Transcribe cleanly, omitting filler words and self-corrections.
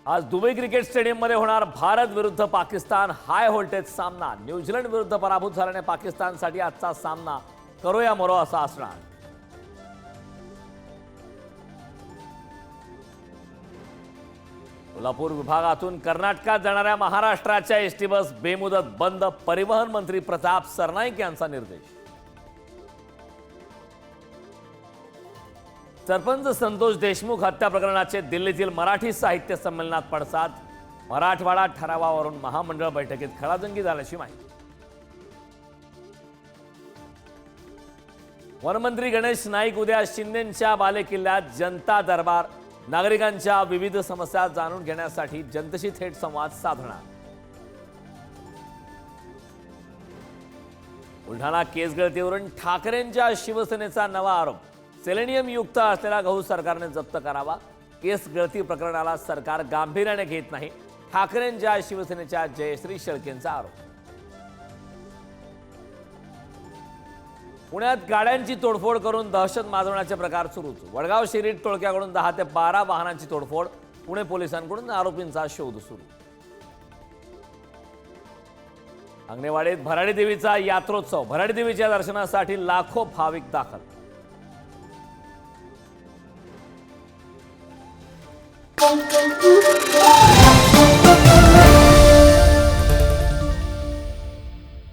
आज Dubai cricket स्टेडियममध्ये होणार भारत विरुद्ध पाकिस्तान हाय व्होल्टेज सामना। न्यूझीलंड विरुद्ध पराभूत झाल्याने पाकिस्तानसाठी आजचा सामना करो या मरो असा असणार। कोल्हापूर विभागातून कर्नाटकात जाणाऱ्या महाराष्ट्राच्या एसटी बस बेमुदत बंद। परिवहन मंत्री प्रताप सरनाईक यांचा निर्देश। सरपंच संतोष देशमुख हत्या प्रकरणाचे दिल्लीतील मराठी साहित्य संमेलनात पडसाद। मराठवाडा ठरावावरून महामंडळ बैठकीत खडाजंगी झाल्याची माहिती। वनमंत्री गणेश नाईक उद्या शिंदेंच्या बालेकिल्ल्यात जनता दरबार। नागरिकांच्या विविध समस्या जाणून घेण्यासाठी जनतेशी थेट संवाद साधणार। बुलढाणा केस गळतीवरून ठाकरेंच्या शिवसेनेचा नवा आरोप। सेलेनियम युक्त असलेला गहू सरकारने जप्त करावा। केस गळती प्रकरणाला सरकार गांभीर्याने घेत नाही, ठाकरेंच्या शिवसेनेच्या जयश्री शेळकेंचा आरोप। पुण्यात गाड्यांची तोडफोड करून दहशत माजवण्याचे प्रकार सुरूच। वडगाव शिरीट टोळक्याकडून 10 ते 12 वाहनांची तोडफोड। पुणे पोलिसांकडून आरोपींचा शोध सुरू। अंगणेवाडीत भराडी देवीचा यात्रोत्सव। भराडी देवीच्या दर्शनासाठी लाखो भाविक दाखल। Thank you.